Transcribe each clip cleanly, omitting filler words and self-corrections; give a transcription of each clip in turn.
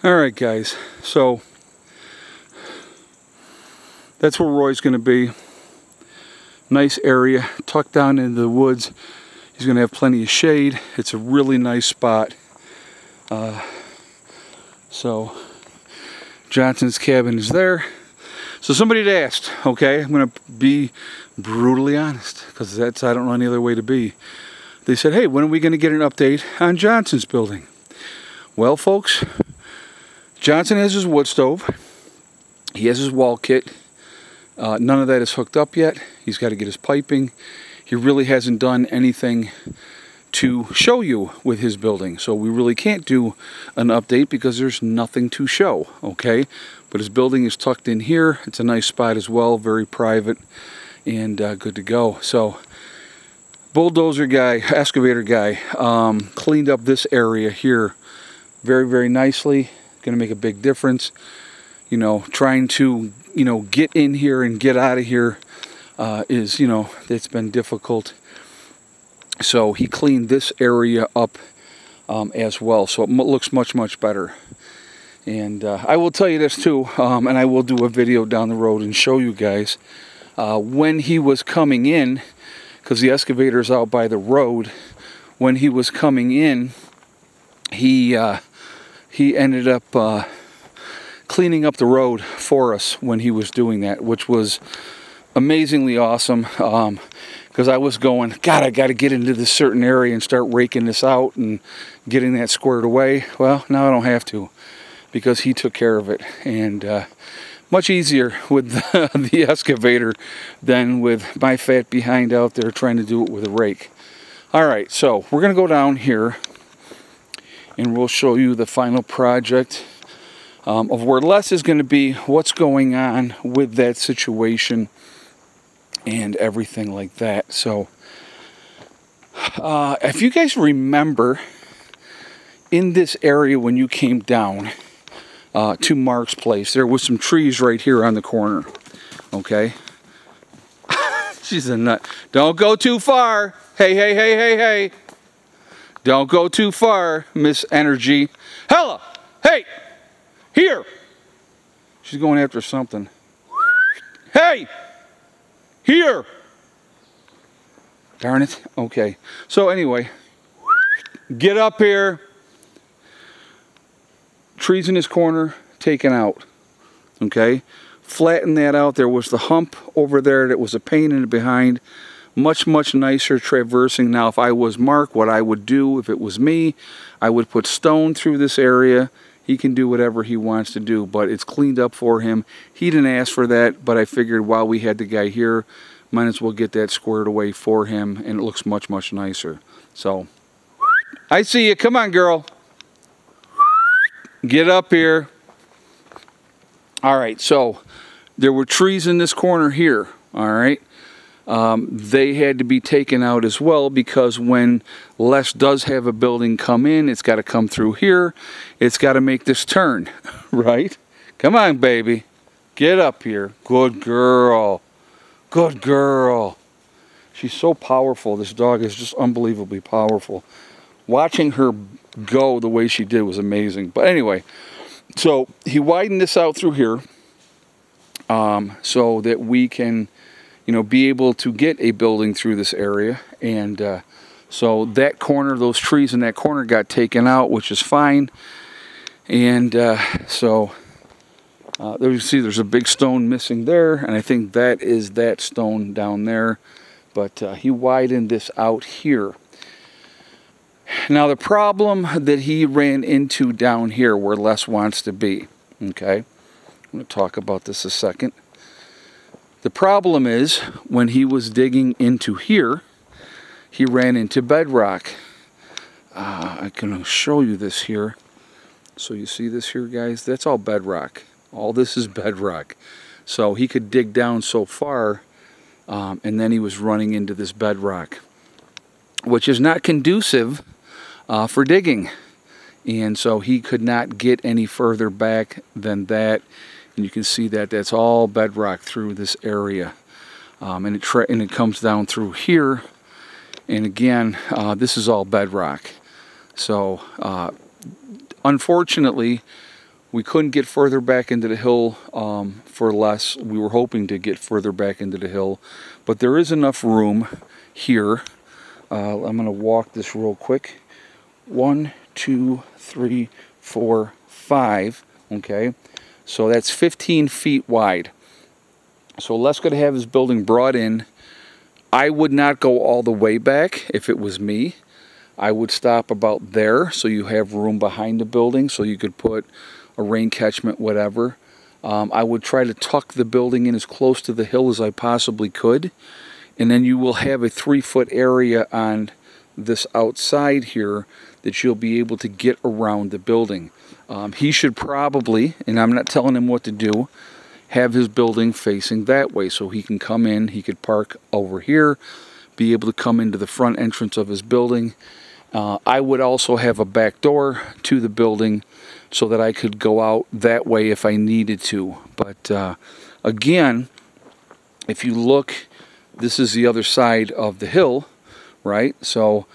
Alright guys, so that's where Roy's going to be. Nice area, tucked down into the woods. He's going to have plenty of shade. It's a really nice spot. So Johnson's cabin is there. So somebody had asked, okay, I'm going to be brutally honest, because I don't know any other way to be. They said, hey, when are we going to get an update on Johnson's building? Well, folks, Johnson has his wood stove. He has his wall kit. None of that is hooked up yet. He's got to get his piping. He really hasn't done anything to show you with his building. So we really can't do an update because there's nothing to show, okay? But his building is tucked in here. It's a nice spot as well, very private and good to go. So bulldozer guy, excavator guy, cleaned up this area here very, very nicely. Going to make a big difference. You know, trying to, get in here and get out of here is, it's been difficult. So he cleaned this area up as well. So it looks much, much better. And I will tell you this too, and I will do a video down the road and show you guys. When he was coming in, because the excavator is out by the road, when he was coming in, he ended up cleaning up the road for us when he was doing that, which was amazingly awesome. Because I was going, God, I got to get into this certain area and start raking this out and getting that squared away. Well, now I don't have to, because he took care of it. And much easier with the excavator than with my fat behind out there trying to do it with a rake. Alright, so we're going to go down here and we'll show you the final project of where Les is going to be, what's going on with that situation and everything like that. So if you guys remember, in this area when you came down to Mark's place, there was some trees right here on the corner. Okay? She's a nut. Don't go too far. Hey, hey, hey, hey, hey. Don't go too far, Miss Energy. Hella! Hey! Here! She's going after something. Hey! Here! Darn it. Okay. So anyway, get up here. Trees in this corner, taken out. Okay? Flatten that out. There was the hump over there that was a pain in the behind. Much, much nicer traversing. Now, if I was Mark, what I would do, if it was me, I would put stone through this area. He can do whatever he wants to do, but it's cleaned up for him. He didn't ask for that, but I figured while we had the guy here, might as well get that squared away for him, and it looks much, much nicer. So, I see you. Come on, girl. Get up here. All right, so there were trees in this corner here, all right? They had to be taken out as well, because when Les does have a building come in, it's got to come through here. It's got to make this turn, right? Come on, baby. Get up here. Good girl. Good girl. She's so powerful. This dog is just unbelievably powerful. Watching her go the way she did was amazing. But anyway, so he widened this out through here so that we can, be able to get a building through this area. And so that corner, those trees in that corner got taken out, which is fine. And so there you see there's a big stone missing there, and I think that is that stone down there. But he widened this out here. Now the problem that he ran into down here where Les wants to be, okay, I'm going to talk about this a second. The problem is when he was digging into here, he ran into bedrock. I can show you this here. So you see this here, guys? That's all bedrock. All this is bedrock. So he could dig down so far, and then he was running into this bedrock, which is not conducive for digging. And so he could not get any further back than that. And you can see that that's all bedrock through this area. And it comes down through here. And again, this is all bedrock. So unfortunately, We couldn't get further back into the hill for less. We were hoping to get further back into the hill, but there is enough room here. I'm going to walk this real quick. 1, 2, 3, 4, 5. Okay, so that's 15 feet wide. So Les going to have his building brought in. I would not go all the way back if it was me. I would stop about there so you have room behind the building so you could put a rain catchment, whatever. I would try to tuck the building in as close to the hill as I possibly could. And then you will have a 3-foot area on this outside here that you'll be able to get around the building. He should probably, and I'm not telling him what to do, have his building facing that way so he can come in, he could park over here, be able to come into the front entrance of his building. I would also have a back door to the building so that I could go out that way if I needed to. But again, if you look, this is the other side of the hill, right? So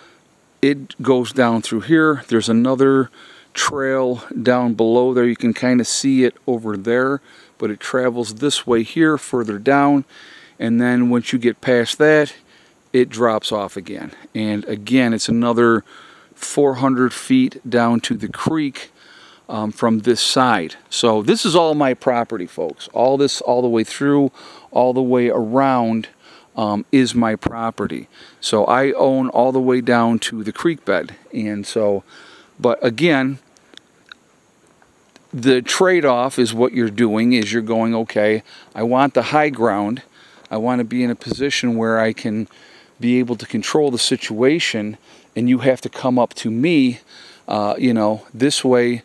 it goes down through here. There's another trail down below there. You can kind of see it over there, but it travels this way here, further down, and then once you get past that, it drops off again. And again, it's another 400 feet down to the creek from this side. So this is all my property, folks. All this, all the way through, all the way around is my property. So I own all the way down to the creek bed. And so, but again, the trade-off is what you're doing is you're going, okay, I want the high ground. I want to be in a position where I can be able to control the situation, and you have to come up to me, you know, this way.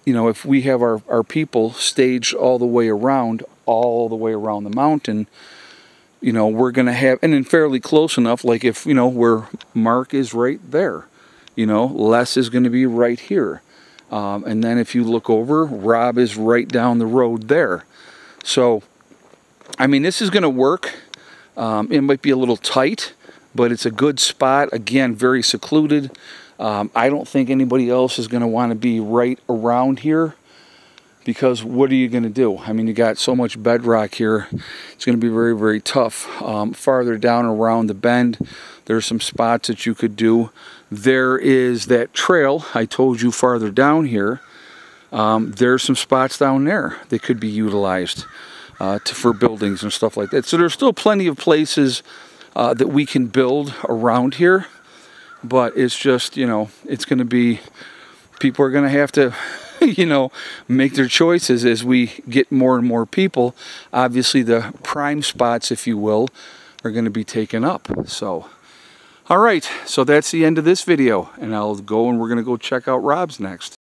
You know, if we have our people staged all the way around the mountain, you know, we're going to have, and then fairly close enough, like if, you know, where Mark is right there, you know, Les is going to be right here. And then if you look over, Rob is right down the road there. So, I mean, this is going to work. It might be a little tight, but it's a good spot. Again, very secluded. I don't think anybody else is going to want to be right around here, because what are you going to do? I mean, you got so much bedrock here. It's going to be very, very tough. Farther down around the bend, there's some spots that you could do. There is that trail I told you farther down here. There's some spots down there that could be utilized for buildings and stuff like that. So there's still plenty of places that we can build around here. But it's just, you know, it's going to be, people are going to have to, you know, make their choices as we get more and more people. Obviously, the prime spots, if you will, are going to be taken up. So, all right, so that's the end of this video, and I'll go and we're going to go check out Rob's next.